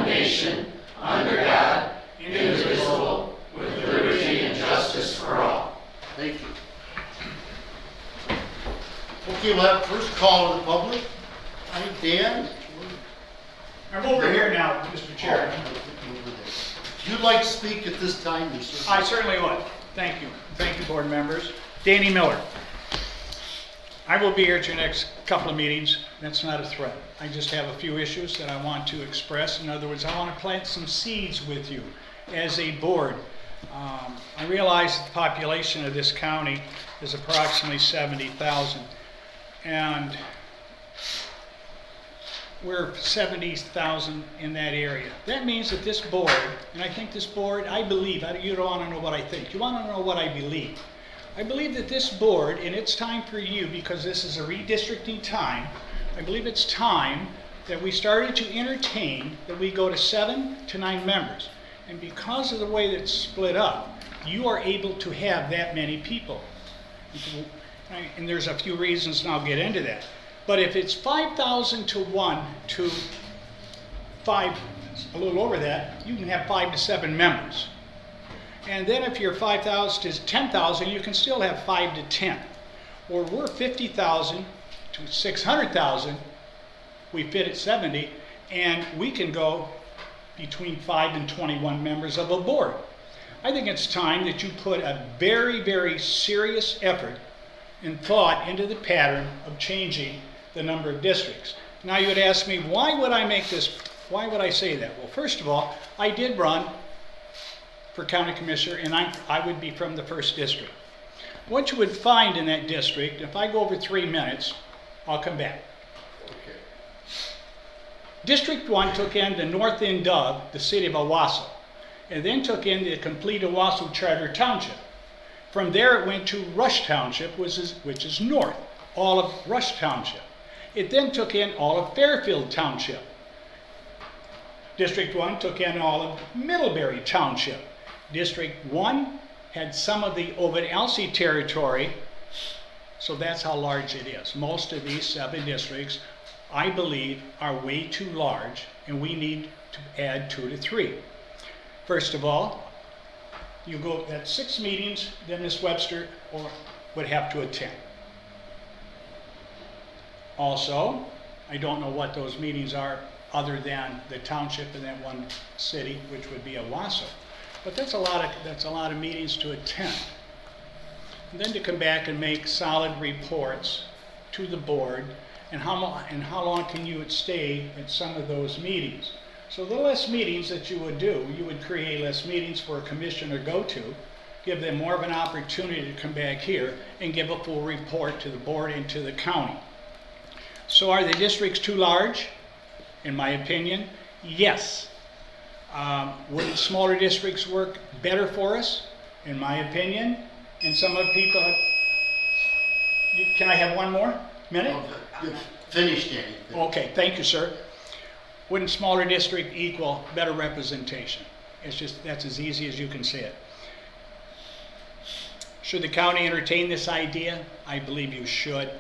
nation, under God, indivisible, with liberty and justice for all. Thank you. Okay, we'll have first call of the public. Hi, Dan. I'm over here now, Mr. Chair. If you'd like to speak at this time, you certainly. I certainly would. Thank you. Thank you, board members. Danny Miller. I will be here at your next couple of meetings. That's not a threat. I just have a few issues that I want to express. In other words, I want to plant some seeds with you as a board. I realize that the population of this county is approximately 70,000. And we're 70,000 in that area. That means that this board, and I think this board, I believe, you don't want to know what I think, you want to know what I believe. I believe that this board, and it's time for you, because this is a redistricting time, I believe it's time that we started to entertain that we go to 7 to 9 members. And because of the way that it's split up, you are able to have that many people. And there's a few reasons, and I'll get into that. But if it's 5,000 to 1 to 5, a little over that, you can have 5 to 7 members. And then if you're 5,000 to 10,000, you can still have 5 to 10. Or we're 50,000 to 600,000, we fit at 70, and we can go between 5 and 21 members of a board. I think it's time that you put a very, very serious effort and thought into the pattern of changing the number of districts. Now you would ask me, why would I say that? Well, first of all, I did run for county commissioner, and I would be from the 1st district. What you would find in that district, if I go over 3 minutes, I'll come back. Okay. District 1 took in the north end of the city of Shiawassee, and then took in the complete Shiawassee Charter Township. From there it went to Rush Township, which is north, all of Rush Township. It then took in all of Fairfield Township. District 1 took in all of Middlebury Township. District 1 had some of the Ovid-Elsie territory, so that's how large it is. Most of these 7 districts, I believe, are way too large, and we need to add 2 to 3. First of all, you go at 6 meetings, then Ms. Webster would have to attend. Also, I don't know what those meetings are other than the township in that one city, which would be Shiawassee. But that's a lot of meetings to attend. And then to come back and make solid reports to the board, and how long can you stay at some of those meetings. So the less meetings that you would do, you would create less meetings for a commissioner to go to, give them more of an opportunity to come back here and give a full report to the board and to the county. So are the districts too large? In my opinion, yes. Would smaller districts work better for us? In my opinion. And some of the people can I have one more minute? Okay. Finish, Danny. Okay, thank you, sir. Wouldn't smaller district equal better representation? It's just, that's as easy as you can say it. Should the county entertain this idea? I believe you should.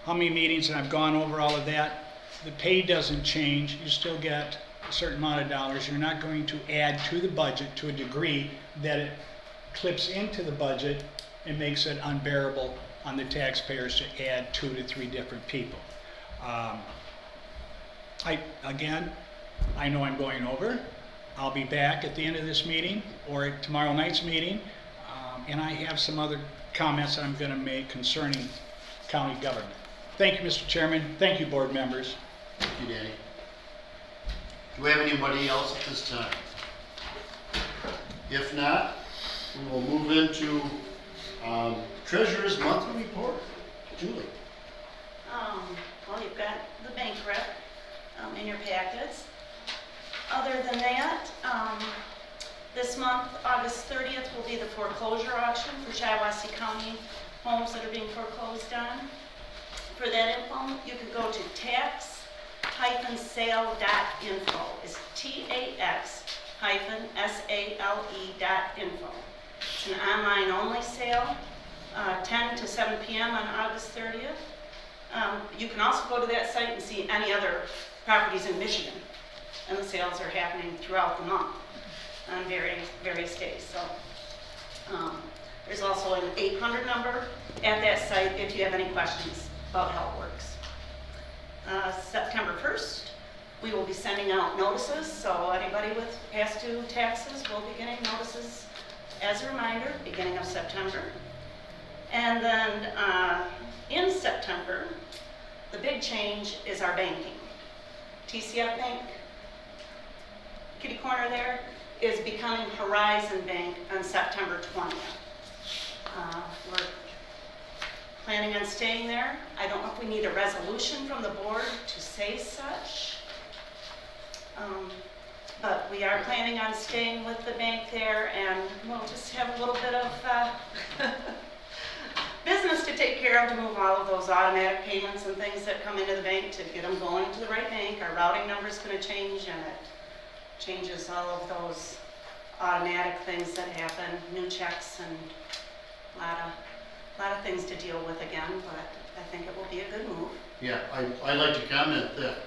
How many meetings, and I've gone over all of that. The pay doesn't change. You still get a certain amount of dollars. You're not going to add to the budget to a degree that it clips into the budget and makes it unbearable on the taxpayers to add 2 to 3 different people. I know I'm going over. I'll be back at the end of this meeting or at tomorrow night's meeting, and I have some other comments that I'm going to make concerning county government. Thank you, Mr. Chairman. Thank you, board members. Thank you, Danny. Do we have anybody else at this time? If not, we will move into Treasurer's Monthly Report. Julie. Well, you've got the bank rep in your packets. Other than that, this month, August 30th, will be the foreclosure auction for Shiawassee County homes that are being foreclosed on. For that info, you could go to tax-sale.info. It's tax-sale.info. It's an online only sale, 10 to 7 p.m. on August 30th. You can also go to that site and see any other properties in Michigan and the sales are happening throughout the month on various days. So there's also an 800 number at that site if you have any questions about how it works. September 1st, we will be sending out notices, so anybody with past due taxes will be getting notices as a reminder, beginning of September. And then in September, the big change is our banking. TCF Bank, kitty corner there, is becoming Horizon Bank on September 20th. We're planning on staying there. I don't know if we need a resolution from the board to say such. But we are planning on staying with the bank there, and we'll just have a little bit of business to take care of to move all of those automatic payments and things that come into the bank to get them going to the right bank. Our routing number is going to change, and it changes all of those automatic things that happen, new checks, and a lot of things to deal with again, but I think it will be a good move. Yeah, I'd like to comment that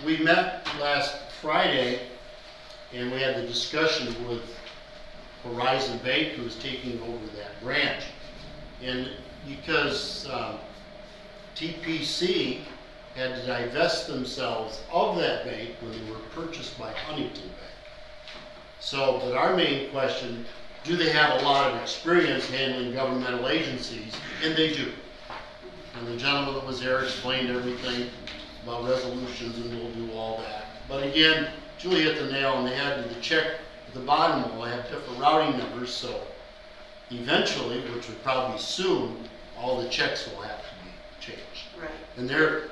we met last Friday and we had the discussion with Horizon Bank, who was taking over that branch. And because TPC had to divest themselves of that bank when they were purchased by Huntington Bank. So, but our main question, do they have a lot of experience handling governmental agencies? And they do. And the gentleman that was there explained everything about resolutions, and we'll do all that. But again, Julie hit the nail on the head. The check at the bottom will have different routing numbers, so eventually, which would probably soon, all the checks will have to be changed. Right. And they're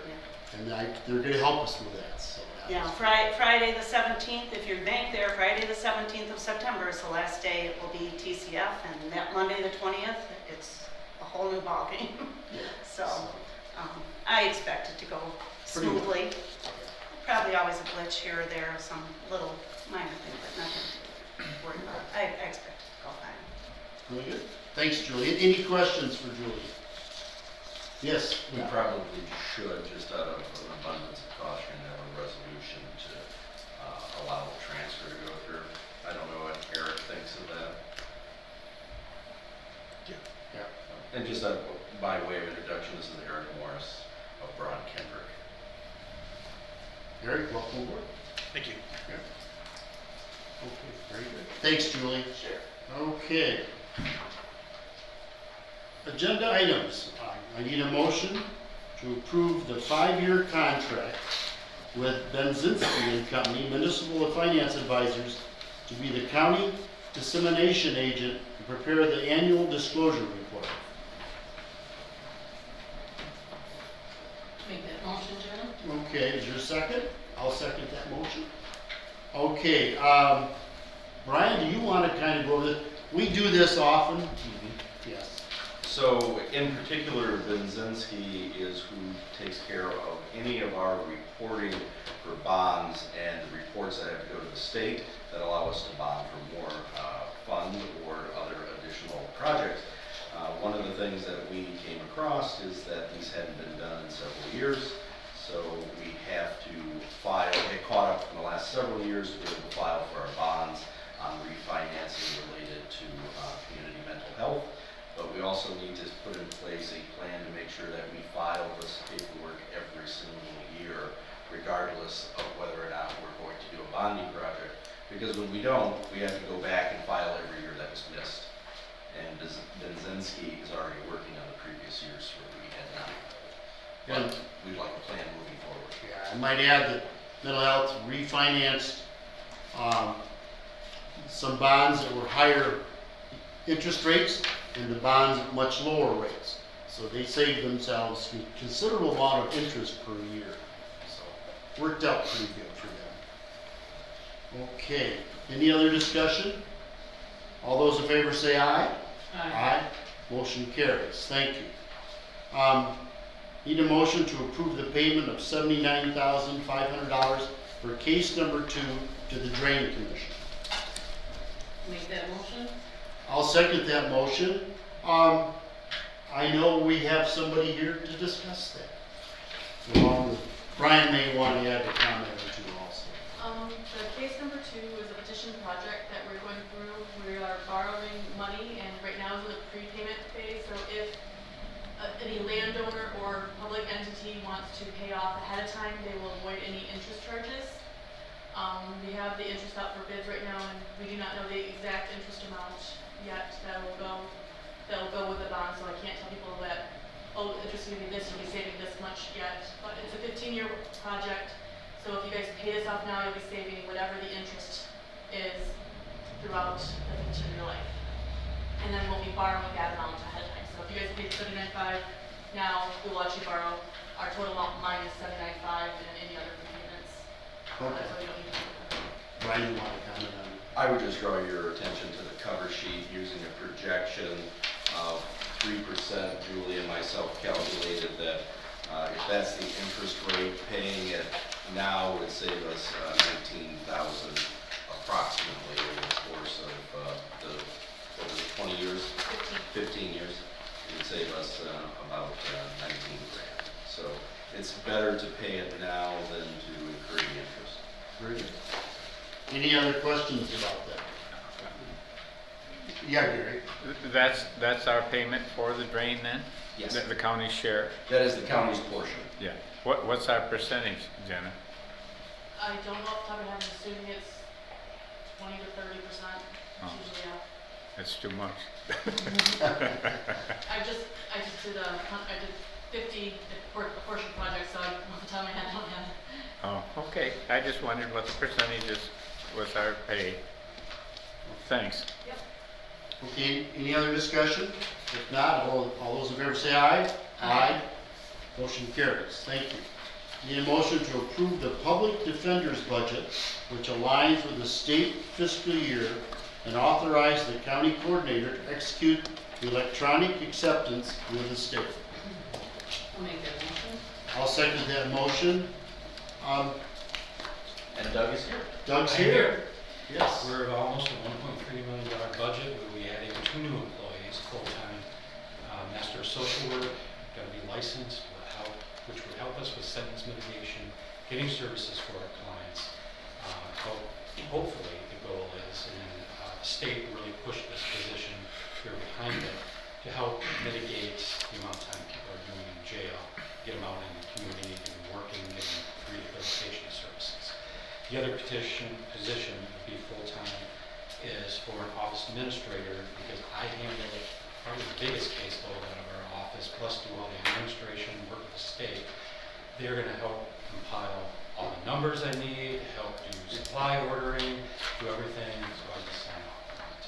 Yeah. they're going to help us with that. So Yeah, Friday the 17th, if you're bank there, Friday the 17th of September is the last day. It will be TCF, and that Monday the 20th, it's a whole new ballgame. yeah. So I expect it to go Pretty well. smoothly. Probably always a glitch here or there, some little minor thing, but nothing to worry about. I expect it to go fine. Really good. Thanks, Julie. Any questions for Julie? Yes. We probably should, just out of an abundance of caution, have a resolution to allow the transfer to go through. I don't know what Eric thinks of that. Yeah. And just by way of introduction, this is Eric Morris of Braun Kendrick. Eric, welcome aboard. Thank you. Okay. Okay, very good. Thanks, Julie. Sure. Okay. Agenda items. I need a motion to approve the 5-year contract with Benzinski and Company, Municipal Finance Advisors, to be the county dissemination agent and prepare the annual disclosure report. Make that motion, Jenna? Okay, is there a second? I'll second that motion. Okay, Brian, do you want to kind of go over this? We do this often? Yes. So in particular, Benzinski is who takes care of any of our reporting for bonds and reports that have to go to the state that allow us to bond for more fund or other additional projects. One of the things that we came across is that these hadn't been done in several years. So we have to get caught up in the last several years to be able to file for our bonds on refinancing related to community mental health. But we also need to put in place a plan to make sure that we file this paperwork every single year, regardless of whether or not we're going to do a bonding project. Because when we don't, we have to go back and file every year that was missed. And Benzinski is already working on the previous years where we had not. But we'd like a plan moving forward. Yeah, I might add that mental health refinanced some bonds that were higher interest rates and the bonds at much lower rates. So they saved themselves a considerable amount of interest per year. So worked out pretty good for them. Okay, any other discussion? All those in favor say aye. Aye. Motion carries. Thank you. Need a motion to approve the payment of $79,500 for case number 2 to the Drain Commission. Make that motion? I'll second that motion. I know we have somebody here to discuss that. Along with, Brian may want to add a comment or two also. construction project that we're going through. We are borrowing money, and right now is the prepayment phase, so if any landowner or public entity wants to pay off ahead of time, they will avoid any interest charges. We have the interest out for bids right now, and we do not know the exact interest amount yet that'll go with the bond, so I can't tell people that, oh, interest is gonna be this, you'll be saving this much yet. But it's a 15-year project, so if you guys pay this off now, you'll be saving whatever the interest is throughout the 15-year life. And then we'll be borrowing that amount ahead of time. So if you guys pay $79.5 now, we will actually borrow our total amount minus $79.5 and any other payments. Okay. That's why we don't need to do that. Brian, you want to comment on it? I would just draw your attention to the cover sheet using a projection of 3%. Julie and myself calculated that if that's the interest rate, paying it now would save us $19,000 approximately over the course of the, what was it, 20 years? 15 years. It would save us about 19 grand. So it's better to pay it now than to incur the interest. Very good. Any other questions about that? Yeah, Gary? That's our payment for the drain then? Yes. The county's share? That is the county's portion. Yeah. What's our percentage, Jenna? I don't know off the top of my head, I'm assuming it's 20 to 30%. Oh. Usually, yeah. That's too much. I just did I did 50 portion project, so off the top of my head, I don't have it. Oh, okay. I just wondered what the percentage was our pay. Thanks. Yep. Okay, any other discussion? If not, all those in favor say aye. Aye. Motion carries. Thank you. Need a motion to approve the public defender's budget, which aligns with the state fiscal year, and authorize the county coordinator to execute the electronic acceptance with the state. I'll make that motion. I'll second that motion. And Doug is here. Doug's I'm here. Yes. We're at almost a $1.3 million budget. We'll be adding 2 new employees, full-time master of social work, got to be licensed, which would help us with sentence mitigation, getting services for our clients. Hopefully, the goal is, and the state really pushed this position here behind it to help mitigate the amount of time people are doing in jail, get them out in the community, get them working, get them rehabilitation services. The other position would be full-time is for an office administrator, because I handle probably the biggest caseload out of our office, plus do all the administration, work with the state. They're going to help compile all the numbers I need, help do supply ordering, do everything, so I just sign off on it.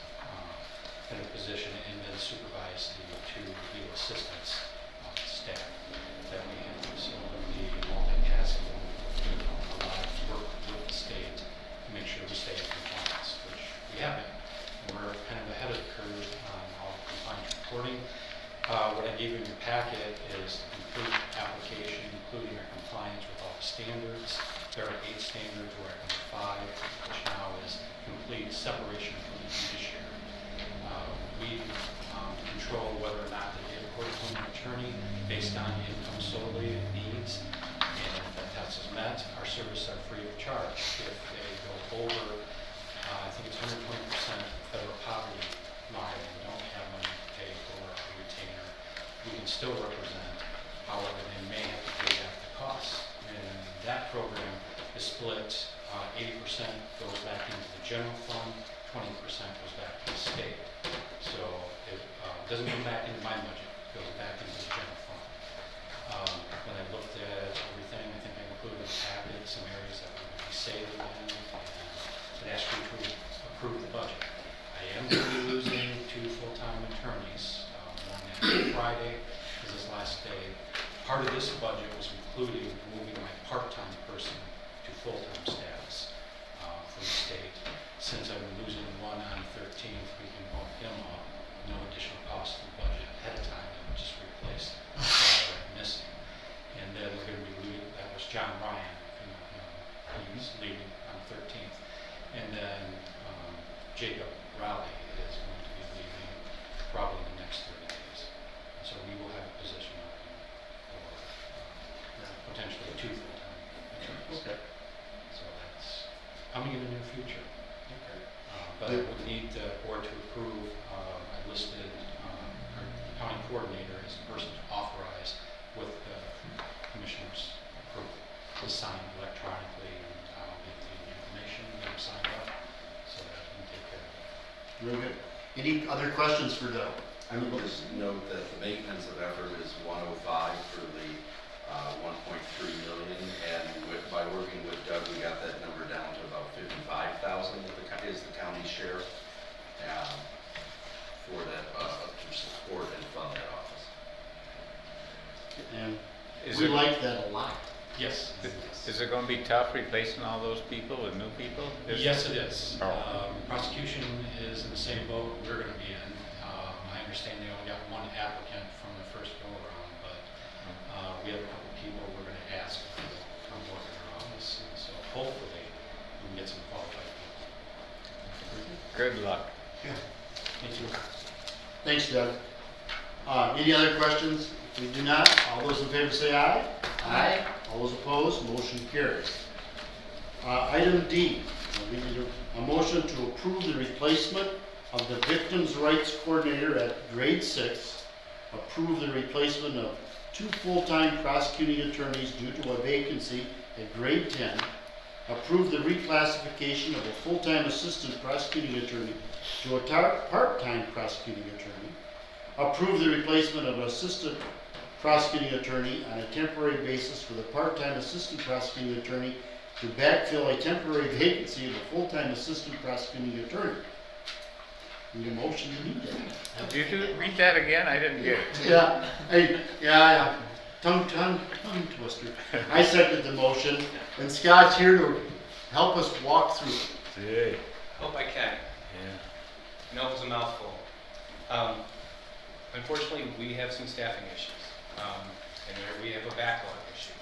In a position, and then supervise the 2 legal assistants staff that we have. So it'll be multitasking, a lot of work with the state to make sure we stay in compliance, which we have been. And we're kind of ahead of the curve on all compliance reporting. What I gave you in your packet is the complete application, including our compliance with all the standards. There are 8 standards, we're at number 5, which now is complete separation from the judiciary. We control whether or not they get a court-appointed attorney based on income solely and needs. And if that test is met, our services are free of charge. If they go over, I think it's 120% federal poverty line and don't have money to pay for a retainer, we can still represent. However, they may have to pay back the costs. And that program is split, 80% goes back into the general fund, 20% goes back to the state. So it doesn't come back into my budget, it goes back into the general fund. When I looked at everything, I think I included in the packet some areas that we would be saving in, and asked you to approve the budget. I am going to be losing 2 full-time attorneys. One next Friday is his last day. Part of this budget was including moving my part-time person to full-time status from the state. Since I'm losing one on the 13th, we can bump him up. No additional cost to the budget ahead of time. It would just replace the salary I'm missing. And then we're going to be leaving, that was John Ryan, he's leaving on the 13th. And then Jacob Raleigh is going to be leaving probably in the next 30 days. So we will have a position open for potentially 2 full-time attorneys. Okay. So that's coming in the near future. But I would need the board to approve, I listed our county coordinator as the person to authorize with the commissioner's approval to sign electronically, and I'll get the information, get them signed up, so that we can take care of it. Very good. Any other questions for Doug? I would just note that the maintenance of effort is 105 for the 1.3 million, and by working with Doug, we got that number down to about 55,000 is the county share for that to support and fund that office. And Is we it- like that a lot. Yes. Is it gonna be tough replacing all those people with new people? Yes, it is. Oh. Prosecution is in the same boat we're gonna be in. I understand they only got one applicant from the first go-around, but we have a couple people we're gonna ask to come work in our office, and so hopefully we can get some qualified people. Good luck. Thank you. Thanks, Doug. Any other questions? If we do not, all those in favor say aye. Aye. All those opposed, motion carries. Item D, we need a motion to approve the replacement of the Victims' Rights Coordinator at grade 6, approve the replacement of 2 full-time prosecuting attorneys due to a vacancy at grade 10, approve the reclassification of a full-time assistant prosecuting attorney to a part-time prosecuting attorney, approve the replacement of an assistant prosecuting attorney on a temporary basis with a part-time assistant prosecuting attorney to backfill a temporary vacancy of a full-time assistant prosecuting attorney. Need a motion to need that? Did you read that again? I didn't get it. Yeah, yeah. Tongue twister. I second the motion, and Scott's here to help us walk through it. Hey. Hope I can. Yeah. I know it was a mouthful. Unfortunately, we have some staffing issues, and we have a backlog issue.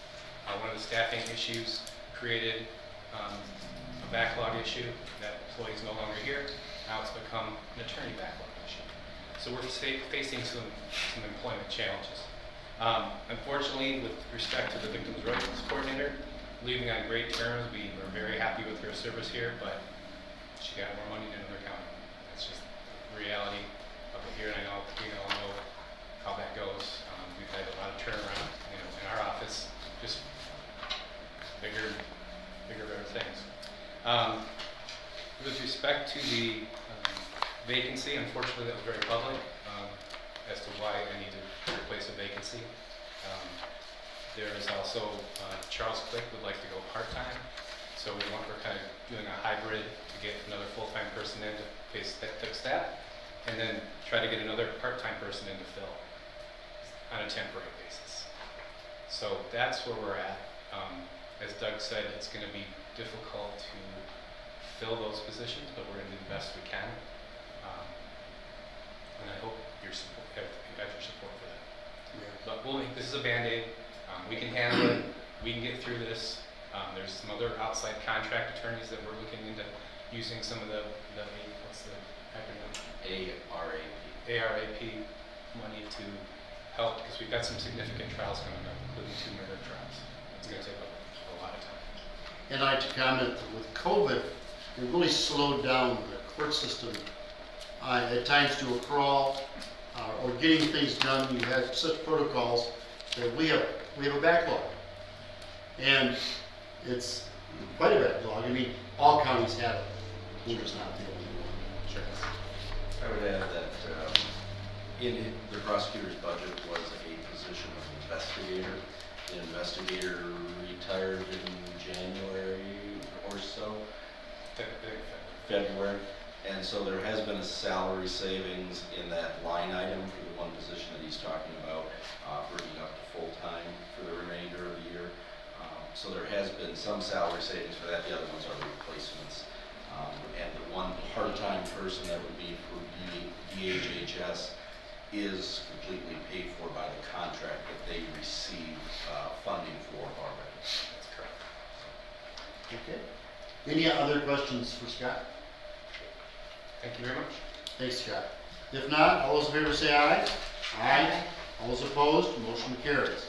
One of the staffing issues created a backlog issue. That employee is no longer here. Now it's become an attorney backlog issue. So we're facing some employment challenges. Unfortunately, with respect to the Victims' Rights Coordinator, leaving on great terms, we were very happy with her service here, but she got more money than another county. That's just the reality of it here, and I know we all know how that goes. We've had a lot of turnaround, in our office, just bigger, better things. With respect to the vacancy, unfortunately, that was very public as to why I need to replace a vacancy. There is also Charles Clerk would like to go part-time, so we're kind of doing a hybrid to get another full-time person in to fix that, and then try to get another part-time person in to fill on a temporary basis. So that's where we're at. As Doug said, it's going to be difficult to fill those positions, but we're going to do the best we can. And I hope you have your support for that. But this is a Band-Aid. We can handle it. We can get through this. There's some other outside contract attorneys that we're looking into using some of the what's the acronym? ARAP money to help, because we've got some significant trials coming up, including 2 murder trials. It's going to take a lot of time. And I'd like to comment that with COVID, it really slowed down the court system at times to a crawl, or getting things done. You have such protocols that we have a backlog, and it's quite a backlog. I mean, all counties have it. We're just not the only one. Sure. I would add that in the prosecutor's budget was a position of investigator. The investigator retired in January or so, February, and so there has been a salary savings in that line item for the one position that he's talking about, bringing up to full-time for the remainder of the year. So there has been some salary savings for that. The other ones are replacements. And the one part-time person that would be for DHHS is completely paid for by the contract that they receive funding for already. That's correct. Okay. Any other questions for Scott? Thank you very much. Thanks, Scott. If not, all those in favor say aye. Aye. All those opposed, motion carries.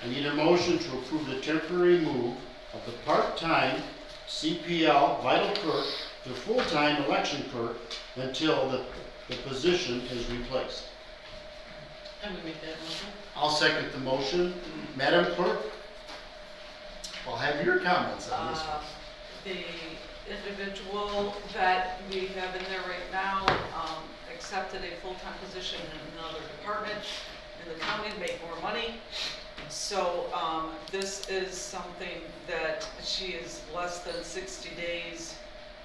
I need a motion to approve the temporary move of the part-time CPL vital clerk to full-time election clerk until the position is replaced. I'm gonna make that motion. I'll second the motion. Madam Clerk? I'll have your comments on this one. The individual that we have in there right now, accepted a full-time position in another department in the county to make more money. So, this is something that she is less than 60 days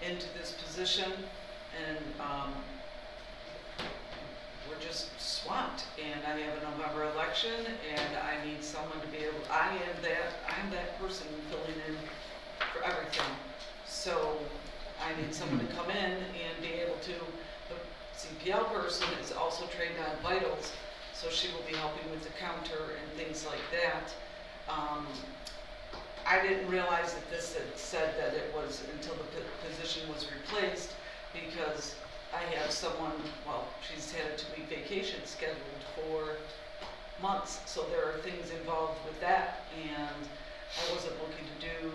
into this position, and, we're just swamped. And I have a November election, and I need someone to be able, I am that person filling in for everything. So, I need someone to come in and be able to, the CPL person is also trained on vitals, so she will be helping with the counter and things like that. I didn't realize that this had said that it was until the position was replaced, because I have someone, well, she's had a 2-week vacation scheduled for months, so there are things involved with that, and I wasn't looking to do,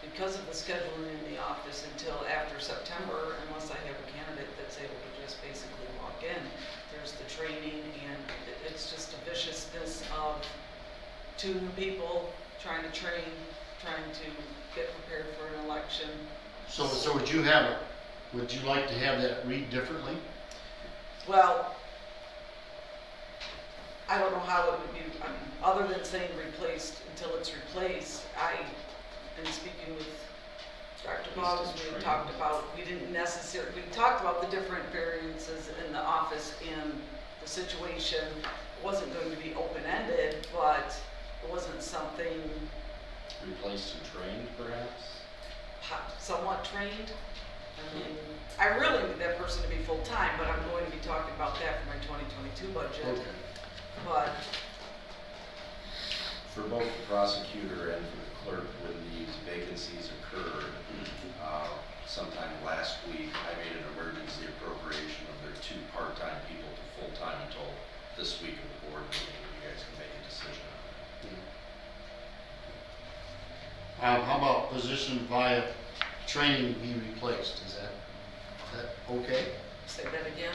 because of the scheduling in the office, until after September, unless I have a candidate that's able to just basically walk in. There's the training, and it's just a viciousness of 2 new people trying to train, trying to get prepared for an election. So would you like to have that read differently? Well, I don't know how it would be, I mean, other than saying replaced until it's replaced. In speaking with Dr. Boggs, we talked about, we talked about the different variances in the office and the situation. It wasn't going to be open-ended, but it wasn't something Replaced and trained, perhaps? somewhat trained. I mean, I really need that person to be full-time, but I'm going to be talking about that for my 2022 budget. Okay. But For both the prosecutor and for the clerk, when these vacancies occurred, sometime last week, I made an emergency appropriation of their 2 part-time people to full-time until this week of the board meeting. You guys can make a decision on that. How about position via training be replaced? Is that okay? say that again.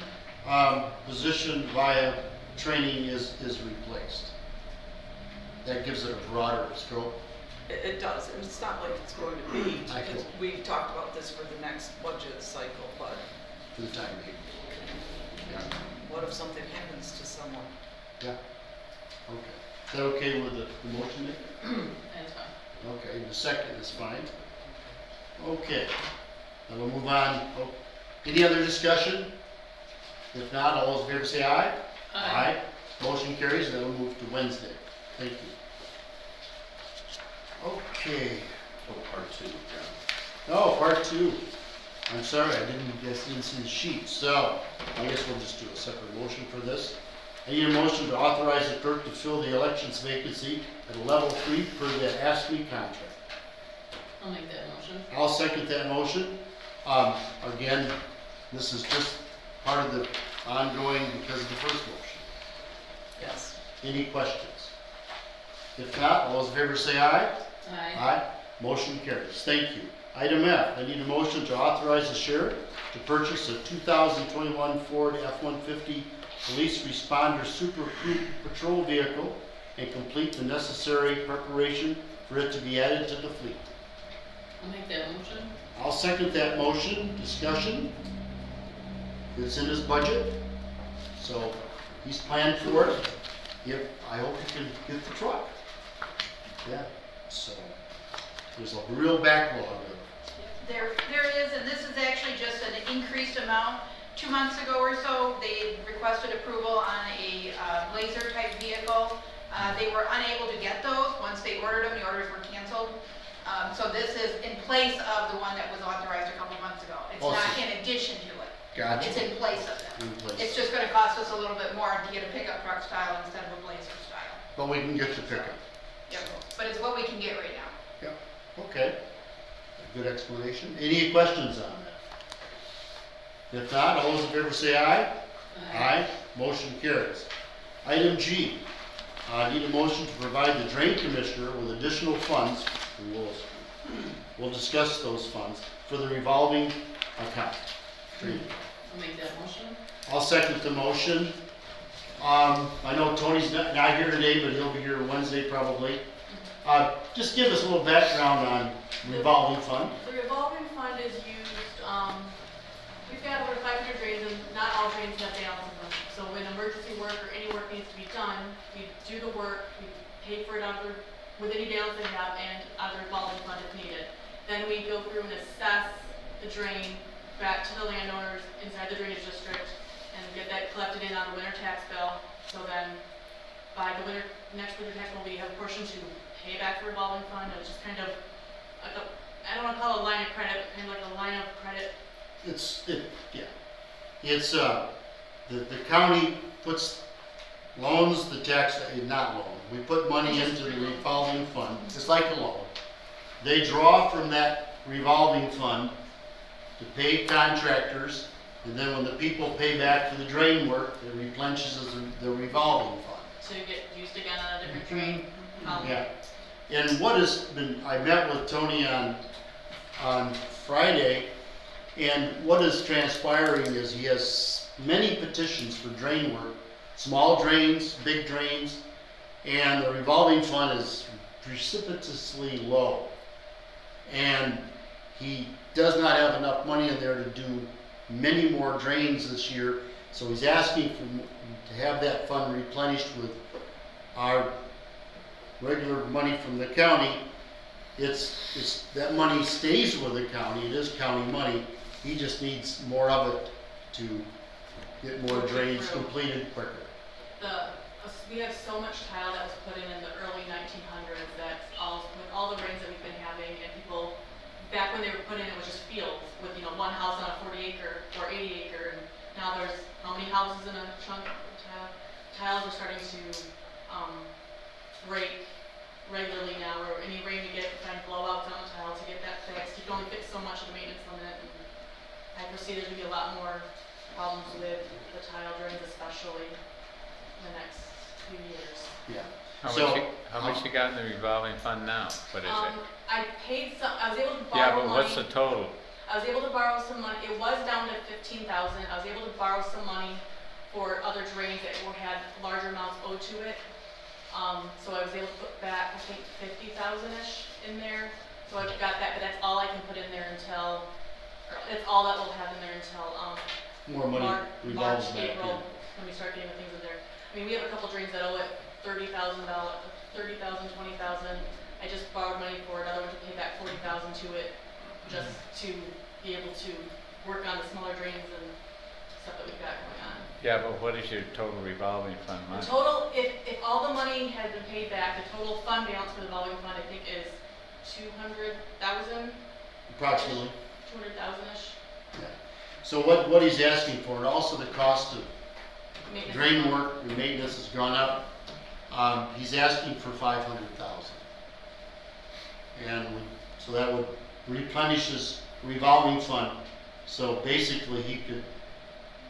Position via training is replaced. That gives it a broader scope. It does, and it's not like it's going to be, I because know. we've talked about this for the next budget cycle, but For the time being. Yeah. what if something happens to someone? Yeah. Okay. Is that okay with the motion, Nick? That's fine. Okay, the second is fine. Okay. Then we'll move on. Oh, any other discussion? If not, all those in favor say aye. Aye. Motion carries, and then we'll move to Wednesday. Thank you. Okay. Oh, part 2, yeah. Oh, part 2. I'm sorry, I didn't see the sheet, so I guess we'll just do a separate motion for this. I need a motion to authorize the clerk to fill the elections vacancy at a level 3 per the ASME contract. I'll make that motion. I'll second that motion. Again, this is just part of the ongoing because of the first motion. Yes. Any questions? If not, all those in favor say aye. Aye. Motion carries. Thank you. Item F, I need a motion to authorize the sheriff to purchase a 2021 Ford F-150 Police Responder Super Crew Patrol Vehicle and complete the necessary preparation for it to be added to the fleet. I'll make that motion. I'll second that motion. Discussion? It's in his budget, so he's planned for it. Yep, I hope he can get the truck. Yeah, so there's a real backlog of There is, and this is actually just an increased amount. 2 months ago or so, they requested approval on a Blazer type vehicle. They were unable to get those. Once they ordered them, the orders were canceled. So this is in place of the one that was authorized a couple months ago. It's not Awesome. in addition to it. Gotcha. It's in place of them. In place. It's just gonna cost us a little bit more to get a pickup truck style instead of a Blazer style. But we can get the pickup. Yep. But it's what we can get right now. Yep, okay. Good explanation. Any questions on that? If not, all those in favor say aye. Aye. Motion carries. Item G, I need a motion to provide the drain commissioner with additional funds, and we'll discuss those funds, for the revolving account. I'll make that motion. I'll second the motion. I know Tony's not here today, but he'll be here Wednesday probably. Just give us a little background on revolving fund. The revolving fund is used, we've got over 500 drains and not all drains have balance in them. So when emergency work or any work needs to be done, we do the work, we pay for it with any balance they have and out of the revolving fund if needed. Then we go through and assess the drain back to the landowners inside the drainage district and get that collected in on the winter tax bill. So then by the next winter tax bill, we have a portion to pay back the revolving fund. It's just kind of like I don't want to call it a line of credit, but kind of like a line of credit. It's the county puts loans, the tax, not loan. We put money into the revolving fund, just like a loan. They draw from that revolving fund to pay contractors, and then when the people pay back for the drain work, it replenishes the revolving fund. To get used again on a different drain. Yeah. And what has been, I met with Tony on Friday, and what is transpiring is he has many petitions for drain work, small drains, big drains, and the revolving fund is precipitously low. And he does not have enough money in there to do many more drains this year, so he's asking to have that fund replenished with our regular money from the county. It's that money stays with the county, it is county money, he just needs more of it to get more drains completed quicker. We have so much tile that was put in the early 1900s that with all the rains that we've been having and people, back when they were put in, it was just fields with, one house on a 40 acre or 80 acre, and now there's how many houses in a chunk of tile? Tiles are starting to break regularly now, or any rain we get, we find blowouts on the tile to get that fixed. You can only fix so much of the maintenance limit, and I foresee there's gonna be a lot more problems with the tile drains, especially in the next few years. Yeah. How much you got in the revolving fund now? What is it? I paid some, I was able to borrow Yeah, but money. what's the total? I was able to borrow some money, it was down to 15,000, I was able to borrow some money for other drains that had larger amounts owed to it. So I was able to put back, I think, 50,000-ish in there, so I've got that, but that's all I can put in there until, that's all that we'll have in there until, More money March, revolves back April, in. when we start getting the things in there. I mean, we have a couple drains that owe it $30,000, 20,000. I just borrowed money for another one to pay back 40,000 to it, just to be able to work on the smaller drains and stuff that we've got going on. Yeah, but what is your total revolving fund The money? total, if all the money had been paid back, the total fund balance for the revolving fund, I think, is 200,000, Approximately. 200,000-ish. Yeah. So what he's asking for, and also the cost of Maintenance. drain work and maintenance has gone up. He's asking for 500,000. And so that would replenish his revolving fund. So basically he could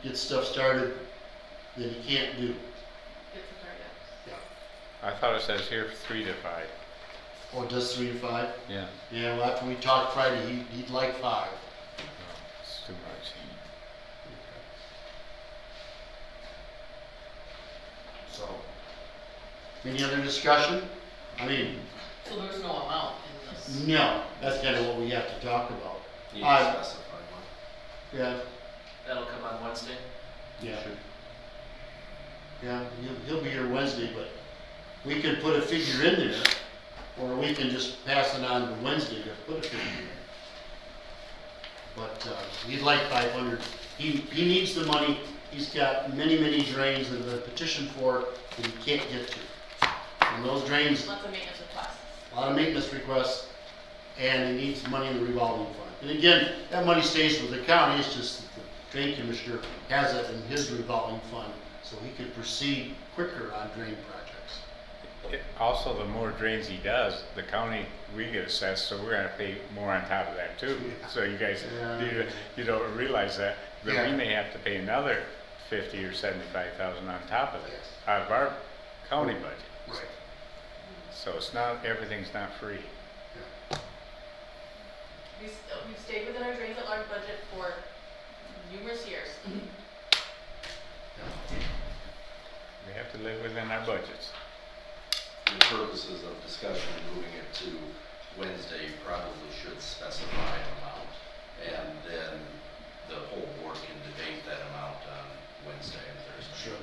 get stuff started that he can't do. It's a start, yeah. Yeah. I thought it says here 3 to 5. Oh, it does 3 to 5? Yeah. Yeah, well, after we talked Friday, he'd like 5. It's too much. So, any other discussion? I mean, So there's no amount in this. no, that's kind of what we have to talk about. You need to specify one. Yeah, That'll come on Wednesday. yeah. Yeah, he'll be here Wednesday, but we can put a figure in there, or we can just pass it on to Wednesday to put a figure in. But he'd like 500. He needs the money. He's got many drains that have been petitioned for that he can't get to. And those drains, Lots of maintenance requests. a lot of maintenance requests, and he needs money in the revolving fund. And again, that money stays with the county, it's just that the drain commissioner has it in his revolving fund, so he could proceed quicker on drain projects. Also, the more drains he does, the county, we get assessed, so we're gonna pay more on top of that too. So you guys, you don't realize that, but we may have to pay another 50 or 75,000 on top of this, out of our county budget. Right. So it's not, everything's not free. We've stayed within our drains at large budget for discussion of moving it to Wednesday, you probably should specify an amount. And then the whole board can debate that amount on Wednesday and Thursday. Sure.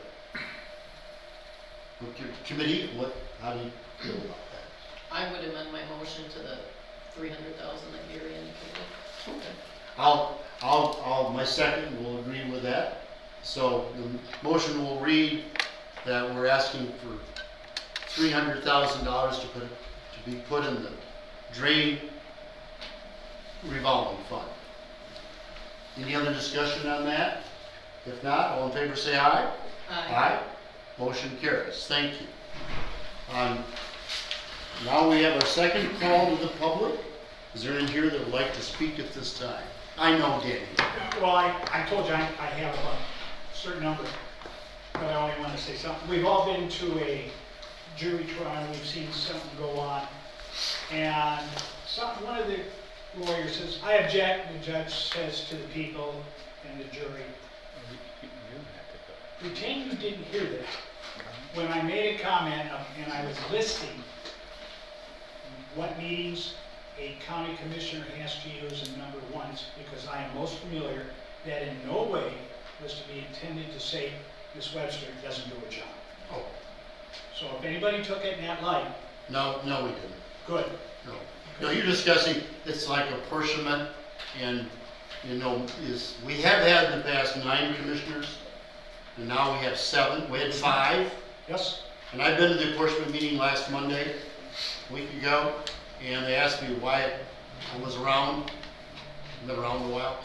Okay, committee, how do you feel about that? I would amend my motion to the 300,000 that Gary indicated. Okay. My second will agree with that. So the motion will read that we're asking for $300,000 to be put in the drain revolving fund. Any other discussion on that? If not, all in favor say aye. Aye. Motion carries. Thank you. Now we have our second call to the public. Is there anyone here that would like to speak at this time? I know Danny. Well, I told you I have a certain number, but I only want to say something. We've all been to a jury trial, we've seen something go on, and one of the lawyers says, I object, the judge says to the people and the jury, pretend you didn't hear that. When I made a comment and I was listing what meetings a county commissioner has to use in number ones, because I am most familiar, that in no way was to be intended to say Ms. Webster doesn't do a job. Oh, So if anybody took it in that light, no, we didn't. good. No, you're discussing, it's like apportionment, and, we have had in the past 9 commissioners, and now we have 7, we had 5, Yes? and I've been to the apportionment meeting last Monday, a week ago, and they asked me why I was around, I've been around a while,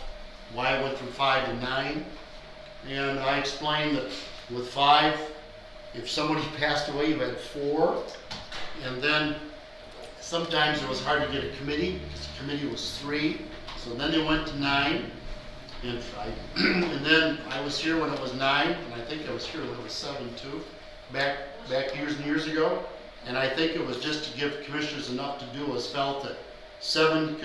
why I went from 5 to 9, and I explained that with 5, if somebody passed away, you had 4, and then sometimes it was hard to get a committee, because the committee was 3, so then they went to 9, and and then I was here when it was 9, and I think I was here when it was 7 too, back years and years ago, and I think it was just to give commissioners enough to do, was felt that 7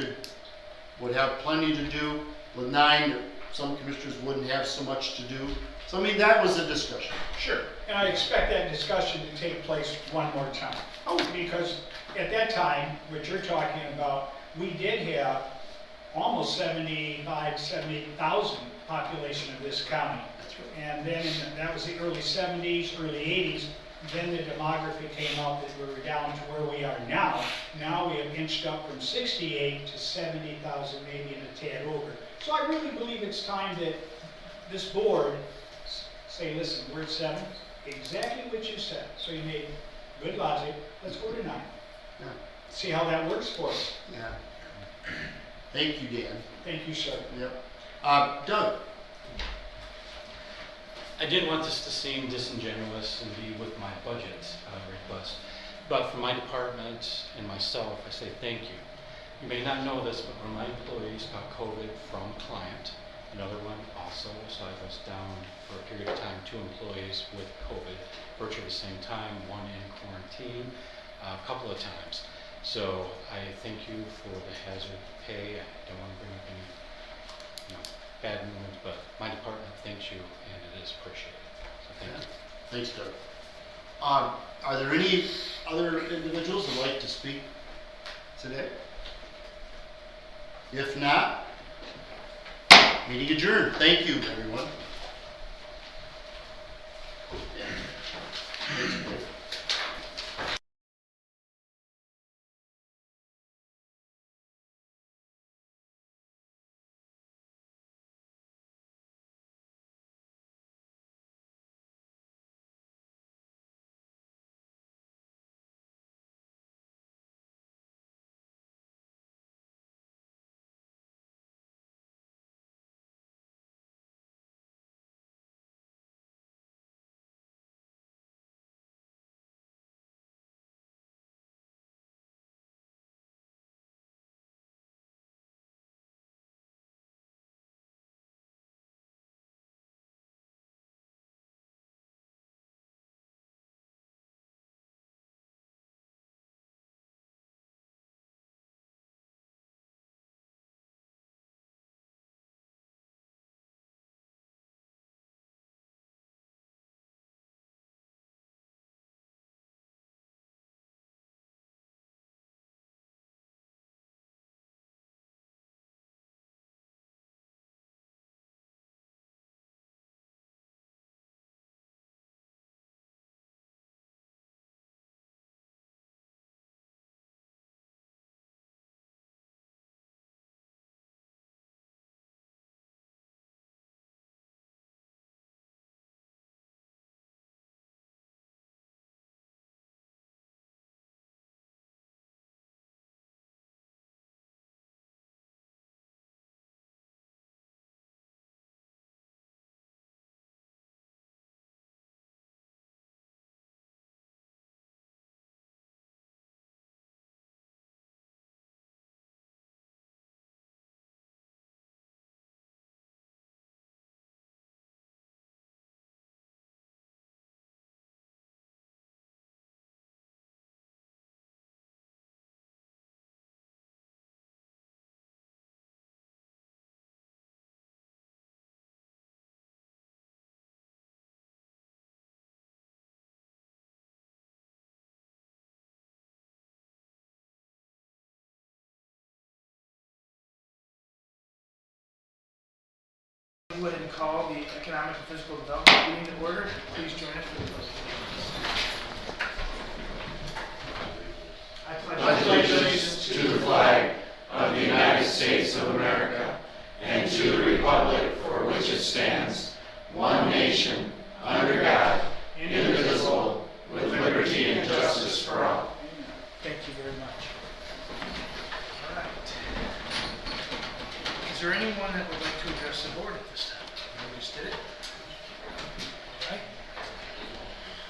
would have plenty to do, with 9, some commissioners wouldn't have so much to do. So I mean, that was a discussion. Sure. And I expect that discussion to take place one more time. Because at that time, what you're talking about, we did have almost 78,000 population of this county. That's right. And then that was the early 70s, early 80s. Then the demography came out that we were down to where we are now. Now we have inched up from 68 to 70,000, maybe in a tad over. So I really believe it's time that this board say, listen, we're at 7, exactly what you said. So you made good logic, let's go to 9. Yeah. See how that works for us. Yeah. Thank you, Dan. Thank you, sir. Yep. Doug? I didn't want this to seem disingenuous and be with my budget request, but for my department and myself, I say thank you. You may not know this, but one of my employees got COVID from a client, another one also, so I was down for a period of time, 2 employees with COVID, virtually the same time, one in quarantine, a couple of times. So I thank you for the hazard pay. I don't want to bring up any bad news, but my department thanks you, and it is appreciated. So thank you. Thanks, Doug. Are there any other individuals who'd like to speak today? If not, meeting adjourned. Thank you, everyone. go ahead and call the Economic and Physical Development meeting to order. Please join us for the pledge. I pledge allegiance to the flag of the United States of America and to the republic for which it stands, one nation, under God, indivisible, with liberty and justice for all. Thank you very much. All right. Is there anyone that would like to address the board at this time? We just did it. All right.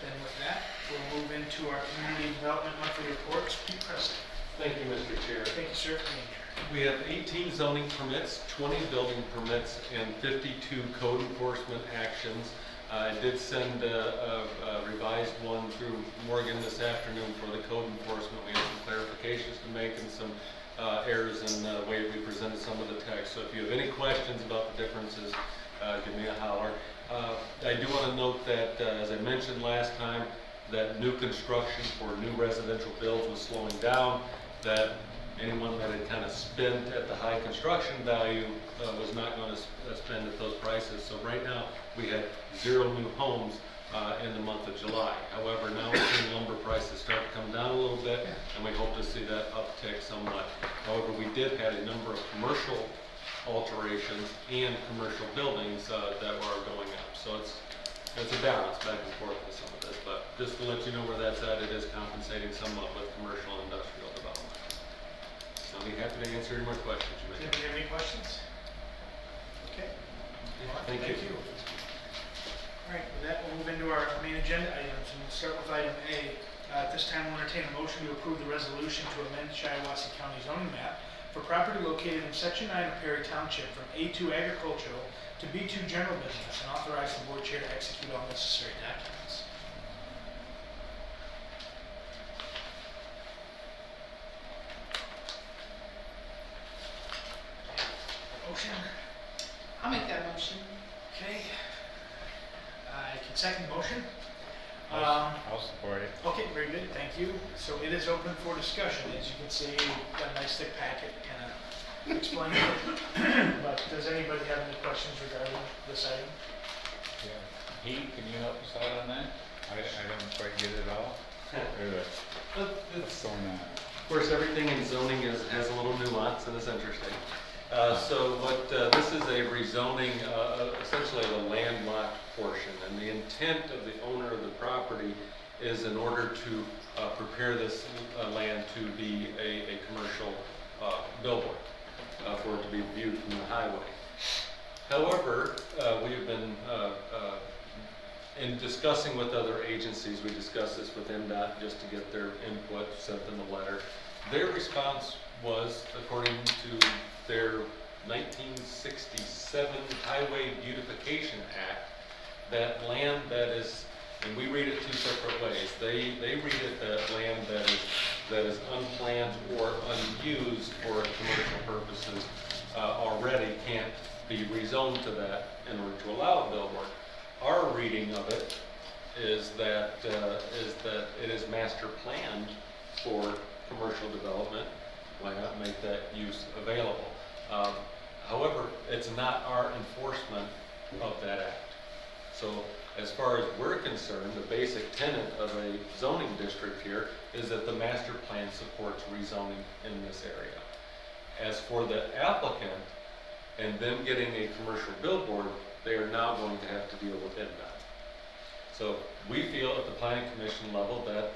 Then with that, we'll move into our community development monthly reports. Pete Preston. Thank you, Mr. Chair. Thank you, sir, for being here. We have 18 zoning permits, 20 building permits, and 52 code enforcement actions. I did send a revised one through Morgan this afternoon for the code enforcement. We have some clarifications to make and some errors in the way we presented some of the text. So if you have any questions about the differences, give me a holler. I do want to note that, as I mentioned last time, that new construction for new residential builds was slowing down, that anyone that had kind of spent at the high construction value was not going to spend at those prices. So right now, we had 0 new homes in the month of July. However, now we're seeing lumber prices start to come down a little bit, and we hope to see that uptick somewhat. However, we did have a number of commercial alterations and commercial buildings that were going up. So it's a balance back and forth with some of this, but just to let you know where that's at, it is compensating somewhat with commercial and industrial development. I'll be happy to answer any more questions you may have. Do you have any questions? Okay. Thank you. All right, with that, we'll move into our main agenda items, and we'll start with item A. At this time, we'll entertain a motion to approve the resolution to amend Shiawassee County zoning map for property located in Section 9 of Perry Township from A2 agricultural to B2 general business, and authorize the board chair to execute all necessary documents. Motion? I'll make that motion. Okay. I can second the motion. I'll support it. Okay, very good, thank you. So it is open for discussion. As you can see, we've got a nice thick packet, kind of explaining it. But does anybody have any questions regarding this item? Yeah. Heath, can you help us out on that? I don't quite get it all. What's going on? Of course, everything in zoning has a little nuance and it's interesting. So this is a rezoning, essentially the landlocked portion, and the intent of the owner of the property is in order to prepare this land to be a commercial billboard, for it to be viewed from the highway. However, we've been in discussing with other agencies, we discussed this with MDOT just to get their input, sent them a letter. Their response was, according to their 1967 Highway Beautification Act, that land that is, and we read it 2 separate ways. They read it that land that is unplanned or unused for commercial purposes already can't be rezoned to that in order to allow a billboard. Our reading of it is that it is master planned for commercial development. Why not make that use available? However, it's not our enforcement of that act. So as far as we're concerned, the basic tenet of a zoning district here is that the master plan supports rezoning in this area. As for the applicant and them getting a commercial billboard, they are now going to have to deal with MDOT. So we feel at the planning commission level that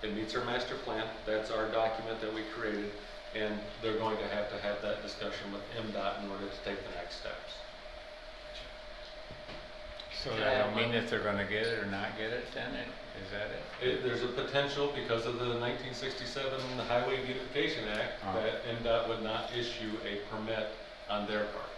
it meets our master plan. That's our document that we created, and they're going to have that discussion with MDOT in order to take the next steps. So that don't mean if they're gonna get it or not get it, then is that it? There's a potential because of the 1967 Highway Beautification Act that MDOT would not issue a permit on their part.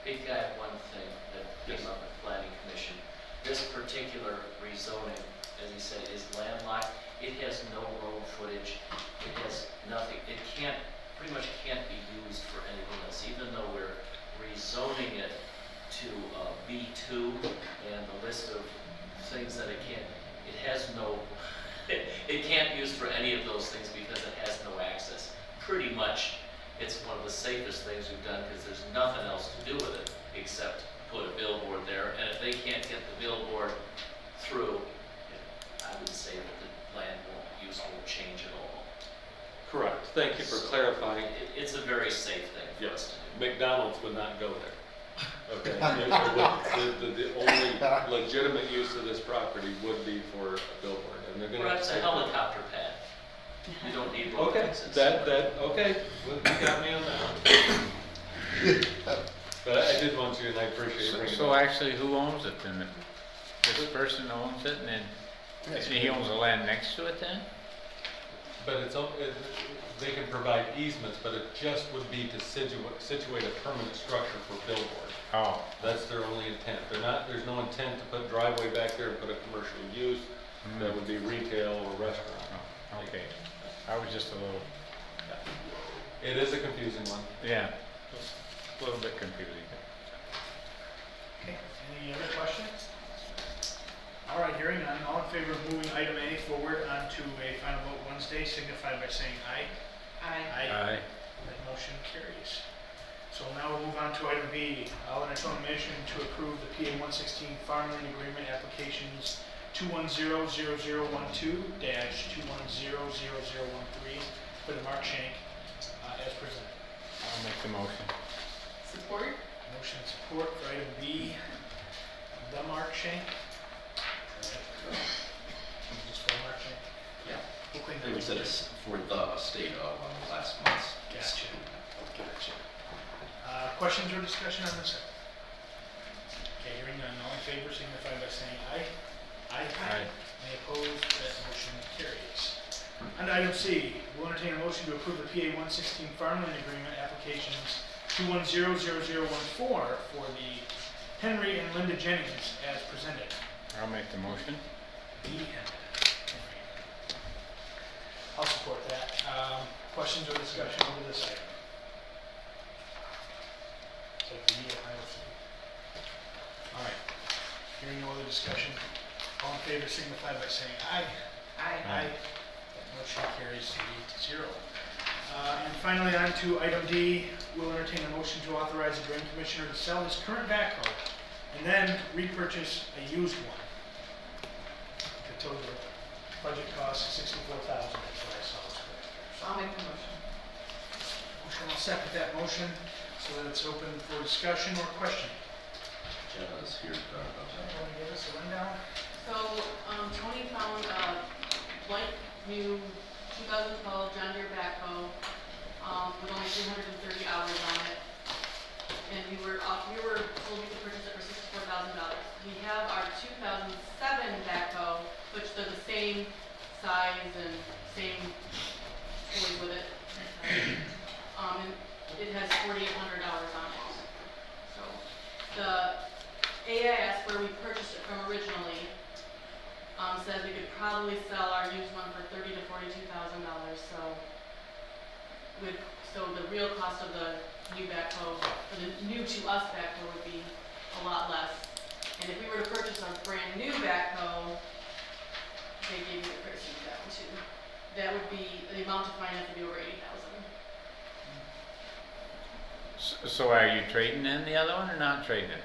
Pete, I have one thing that came up at the planning commission. This particular rezoning, as he said, is landlocked. It has no road footage. It has nothing. It pretty much can't be used for anything else, even though we're rezoning it to B2 and the list of things that it has no, it can't use for any of those things because it has no access. Pretty much, it's one of the safest things we've done because there's nothing else to do with it except put a billboard there, and if they can't get the billboard through, I would say that the land use won't change at all. Correct. Thank you for clarifying. It's a very safe thing for us to do. McDonald's would not go there. Okay. The only legitimate use of this property would be for a billboard, and they're gonna. Perhaps a helicopter pad. You don't need road Okay, fixes. okay, well, you got me on that. But I did want you, and I appreciate you bringing it So up. actually, who owns it then? This person owns it, and then he owns the land next to it then? But they can provide easements, but it just would be to situate a permanent structure for billboard. Oh, That's their only intent. There's no intent to put driveway back there and put a commercial use. That would be retail or restaurant. okay. I was just a little, It is a confusing one. yeah, a little bit confusing. Okay, any other questions? All right, hearing none, all in favor of moving item A forward onto a final vote Wednesday, signify by saying aye. Aye. That motion carries. So now we'll move on to item B. I'll entertain a motion to approve the PA 116 Farmland Agreement applications 2100012 -2100013 for the Mark Shank as presented. I'll make the motion. Support? Motion and support for item B, the Mark Shank. Just for Mark Shank? Yeah. We'll clean It that said up. it's for the estate of last month's. Gotcha. Questions or discussion on this? Okay, hearing none, all in favor signify by saying aye. Aye. Any opposed? That motion carries. On to item C, we'll entertain a motion to approve the PA 116 Farmland Agreement applications 2100014 for the Henry and Linda Jennings as presented. I'll make the motion. I'll support that. Questions or discussion over this item? So all right. Hearing no other discussion, all in favor signify by saying aye. Aye. That motion carries 8-0. And finally, on to item D, we'll entertain a motion to authorize the drain commissioner to sell his current backhoe and then repurchase a used one. The total budget cost is $64,000, that's what I saw. I'll make the motion. Motion, I'll second that motion so that it's open for discussion or question. Jenna's here to talk about that. Want to give us a rundown? So, Tony found a blank new 2012 John Deere backhoe, with only 330 hours on it. And we were told we could purchase it for $64,000. We have our 2007 backhoe, which they're the same size and same toys with it. And it has 4,800 hours on it. So, the AIS where we purchased it from originally says we could probably sell our used one for $30,000 to $42,000. So the real cost of the new backhoe, or the new to us backhoe, would be a lot less. And if we were to purchase a brand new backhoe, they gave me the pricing for that one too. That would be, the amount to finance would be over $80,000. So are you trading in the other one or not trading it?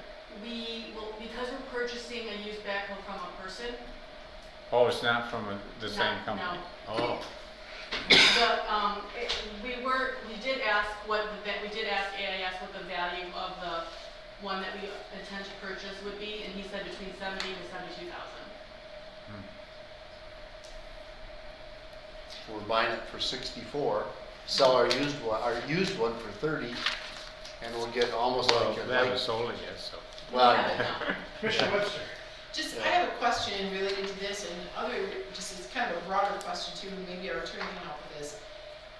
Because we're purchasing a used backhoe from a person, Oh, it's not from the same No, company? no. Oh, we did ask AIS what the value of the one that we intend to purchase would be, and he said between $70,000 to $72,000. We're buying it for 64, sell our used one for 30, and we'll get almost well, like a, they haven't sold it yet, so. well, Commissioner Webster. Just, I have a question related to this and just as kind of a broader question too, maybe our attorney can help with this.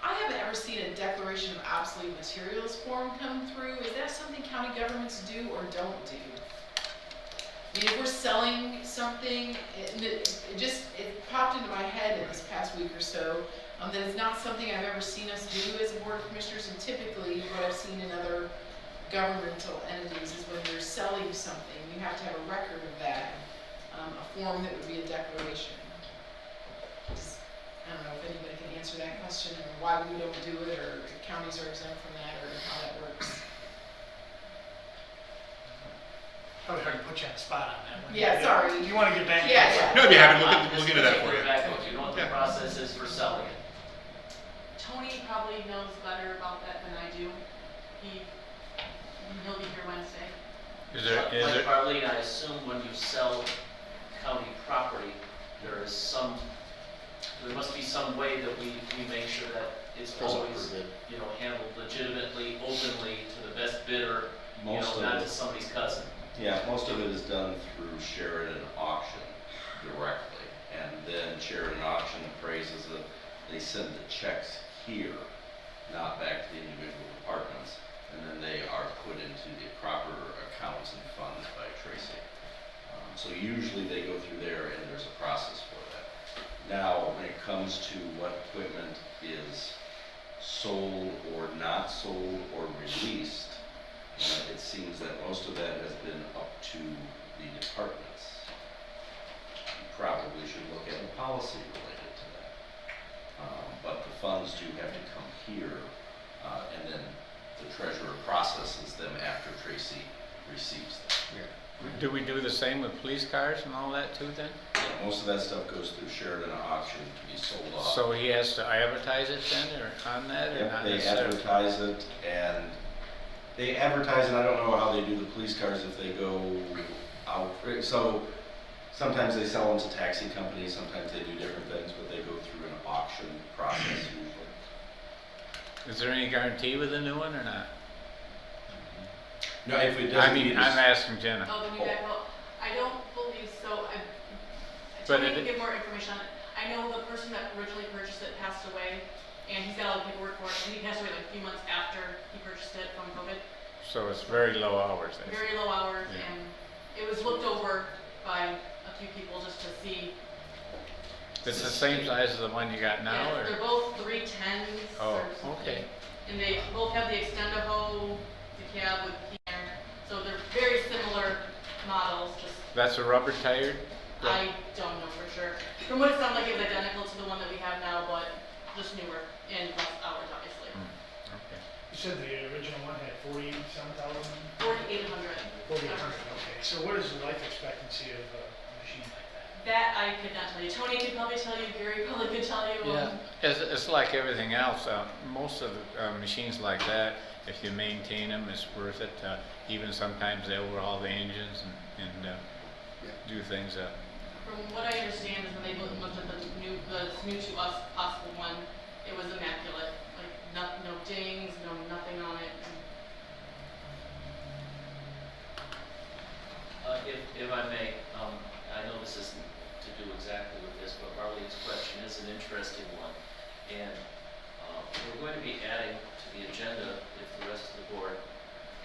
I haven't ever seen a declaration of obsolete materials form come through. Is that something county governments do or don't do? I mean, if we're selling something, it popped into my head in this past week or so, that it's not something I've ever seen us do as a board of commissioners, and typically what I've seen in other governmental entities is when you're selling something, you have to have a record of that, a form that would be a declaration. I don't know if anybody can answer that question, or why we don't do it, or if counties are exempt from that, or how that works. Probably hard to put you on the spot on that one. Yeah, sorry. You wanna get back to Yeah, this? yeah. No, I'd be happy to On look this into that for particular you. backlog, you know what the Yeah. process is for selling it? Tony probably knows better about that than I do. He'll be here Wednesday. Like Marlene, I assume when you sell county property, there must be some way that we make sure that it's Goes up always, for bid. handled legitimately, openly, to the best bidder, Most of not it. to somebody's cousin. Yeah, most of it is done through Sheridan Auction directly, and then Sheridan Auction appraises it, they send the checks here, not back to the individual departments, and then they are put into the proper accounts and funds by Tracy. So usually they go through there and there's a process for that. Now, when it comes to what equipment is sold or not sold or released, it seems that most of that has been up to the departments. You probably should look at a policy related to that. But the funds do have to come here, and then the treasurer processes them after Tracy receives them. Do we do the same with police cars and all that too then? Yeah, most of that stuff goes through Sheridan Auction to be sold off. So he has to advertise it then, or on that, or Yep, not they necessarily? advertise it, and they advertise, and I don't know how they do the police cars if they go out. So sometimes they sell them to taxi companies, sometimes they do different things, but they go through an auction process usually. Is there any guarantee with the new one or not? No, if it doesn't. I mean, I'm asking Jenna. Oh, the new backhoe, I don't believe so. But Tony it- can give more information on it. I know the person that originally purchased it passed away, and he's got all the paperwork for it, and he passed away like a few months after he purchased it from COVID. So it's very low hours then? Very low hours, Yeah. and it was looked over by a few people just to see. It's the same size as the one you got now, Yeah, or? they're both 310s. Oh, or something. okay. And they both have the Extend-A-Hoe, the cab with heater, so they're very similar models, just, That's a rubber tired? I don't know for sure. From what it sounded like, it was identical to the one that we have now, but just newer and less hours, obviously. Okay. You said the original one had 40-some thousand? 4,800. 4,800, okay. So what is the life expectancy of a machine like that? That I could not tell you. Tony could probably tell you, Gary probably could tell you. It's like everything else. Most of the machines like that, if you maintain them, it's worth it. Even sometimes they overhaul the engines and do things. From what I understand is when they looked at the new to us possible one, it was immaculate. Like no dings, nothing on it. If I may, I know this isn't to do exactly with this, but Marlene's question is an interesting one. And we're going to be adding to the agenda, if the rest of the board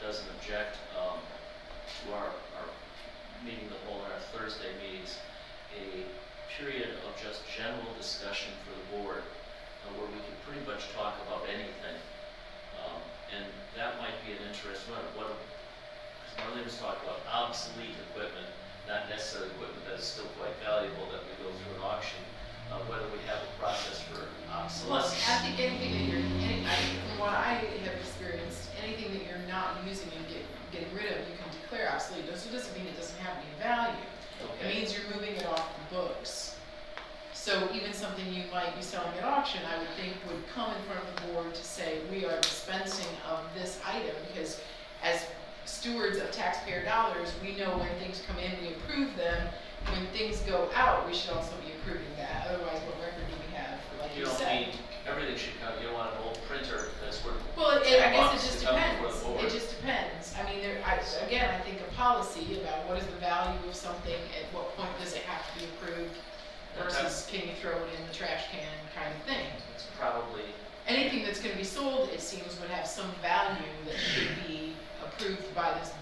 doesn't object, to our meeting the whole, our Thursday meetings, a period of just general discussion for the board, where we can pretty much talk about anything. And that might be an interest, because Marlene was talking about obsolete equipment, not necessarily equipment that is still quite valuable that we go through an auction, whether we have a process for Well, obsolescence. I think anything that from what I have experienced, anything that you're not using and getting rid of, you can declare obsolete. So it doesn't mean it doesn't have any value. It Okay. means you're moving it off the books. So even something you might be selling at auction, I would think would come in front of the board to say, we are dispensing of this item, because as stewards of taxpayer dollars, we know when things come in, we approve them. When things go out, we should also be approving that. Otherwise, what record do we have, like You you don't said? need, everything should come, you don't want an old printer that's worth Well, I 10 guess bucks it just to come before depends. the board. It just depends. I mean, again, I think a policy about what is the value of something, at what point does it have to be approved, versus can you throw it in the trash can kind of thing. It's probably, Anything that's gonna be sold, it seems, would have some value that should be approved by this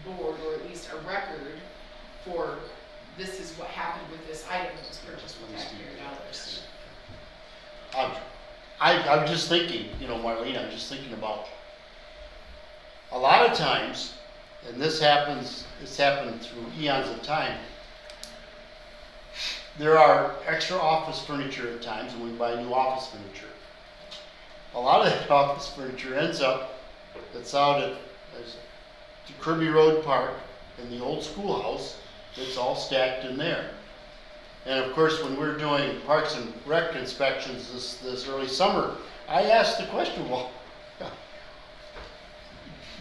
board, or at least a record for this is what happened with this item that was purchased with taxpayer dollars. I'm just thinking, Marlene, I'm just thinking about, a lot of times, and it's happened through eons of time, there are extra office furniture at times when we buy new office furniture. A lot of that office furniture ends up, it's out at Kirby Road Park, in the old schoolhouse, it's all stacked in there. And of course, when we're doing Parks and Rec inspections this early summer, I asked the question, well,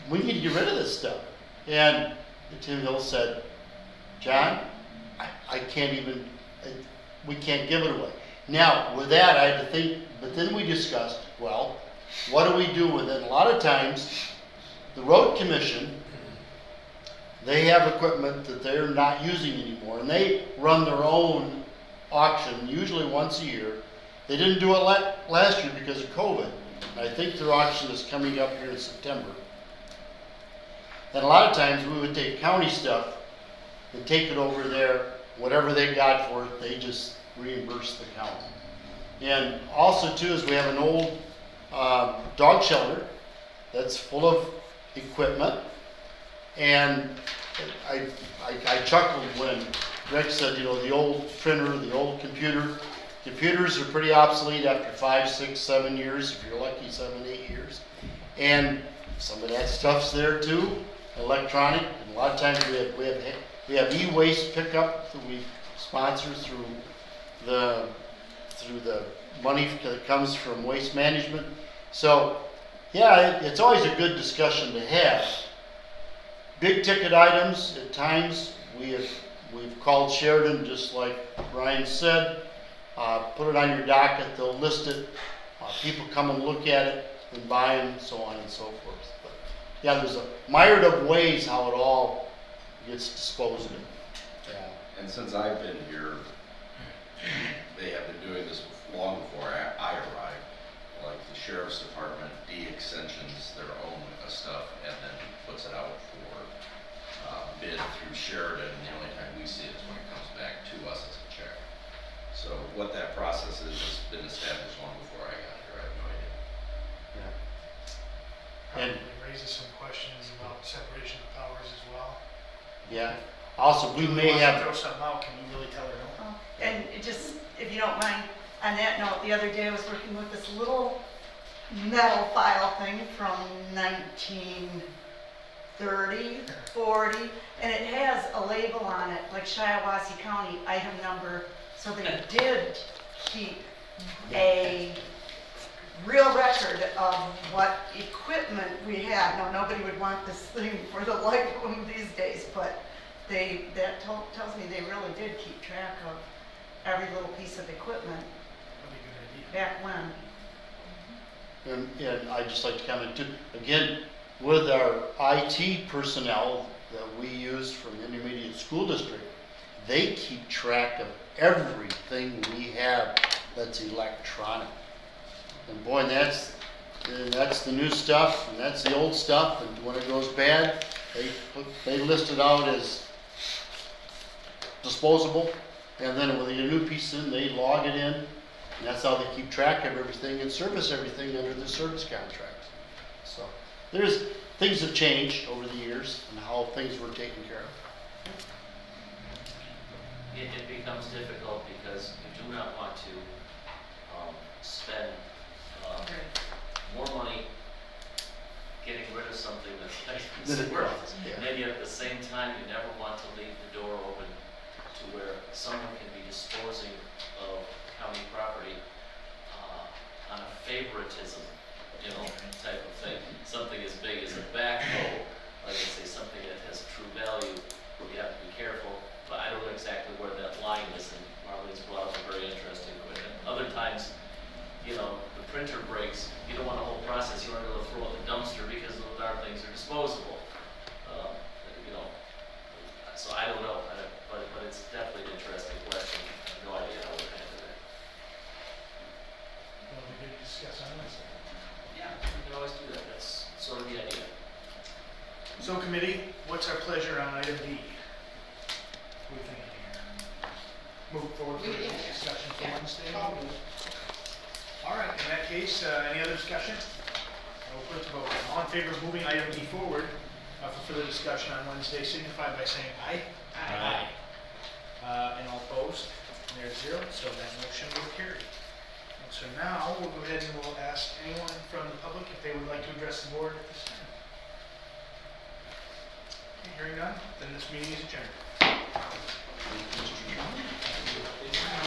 we need to get rid of this stuff. And Tim Hill said, John, I can't even, we can't give it away. Now, with that, I had to think, but then we discussed, well, what do we do with it? And a lot of times, the road commission, they have equipment that they're not using anymore, and they run their own auction, usually once a year. They didn't do it last year because of COVID. I think their auction is coming up here in September. And a lot of times we would take county stuff and take it over there, whatever they got for it, they just reimburse the county. And also too is we have an old dog shelter that's full of equipment. And I chuckled when Rick said, you know, the old printer, the old computer. Computers are pretty obsolete after 5, 6, 7 years, if you're lucky, 7, 8 years. And some of that stuff's there too, electronic. And a lot of times we have e-waste pickup that we sponsor through the money that comes from waste management. So yeah, it's always a good discussion to have. Big ticket items, at times we've called Sheridan, just like Brian said, put it on your docket, they'll list it, people come and look at it and buy them, so on and so forth. But yeah, there's a myriad of ways how it all gets disposed of. Yeah. And since I've been here, they have been doing this long before I arrived. Like the sheriff's department de-extensions their own stuff and then puts it out for bid through Sheridan. And the only time we see it is when it comes back to us as a check. So what that process is has been established long before I got here. I have no idea. And Probably raises some questions about separation of powers as well. yeah, also we may If you want to have, throw something out, can you really tell her no? And it just, if you don't mind, on that note, the other day I was working with this little metal file thing from 1930, 40, and it has a label on it, like Shiawassee County item number, so they did keep a real record of what equipment we had. Now, nobody would want this thing for the life of them these days, but tells me they really did keep track of every little piece of equipment That'd be a good idea. back when. and I'd just like to comment too, again, with our IT personnel that we use from the intermediate school district, they keep track of everything we have that's electronic. And boy, that's the new stuff, and that's the old stuff, and when it goes bad, they list it out as disposable, and then when they get a new piece in, they log it in, and that's how they keep track of everything and service everything under the service contract. So things have changed over the years and how things were taken care of. It becomes difficult because you do not want to spend more money getting rid of something that's worth. Yeah. And yet at the same time, you never want to leave the door open to where someone can be disposing of county property on a favoritism, type of thing. Something as big as a backhoe, like I say, something that has true value, you have to be careful. But I don't know exactly where that line is, and Marlene's brought up a very interesting question. Other times, the printer breaks, you don't want a whole process, you want to throw it in the dumpster because those darn things are disposable. So I don't know, but it's definitely an interesting question. I have no idea how we're handling it. Well, we could discuss on this. Yeah, we can always do that, that's sort of the idea. So committee, what's our pleasure on item D? What are we thinking here? Move forward for the discussion for Wednesday? All right, in that case, any other discussion? We'll put it to vote. All in favor of moving item D forward for further discussion on Wednesday, signify by saying aye. Aye. And all opposed? And there's 0, so that motion will carry. And so now we'll go ahead and we'll ask anyone from the public if they would like to address the board at this time. Okay, Hearing none, then this meeting is adjourned. Mr. Chairman.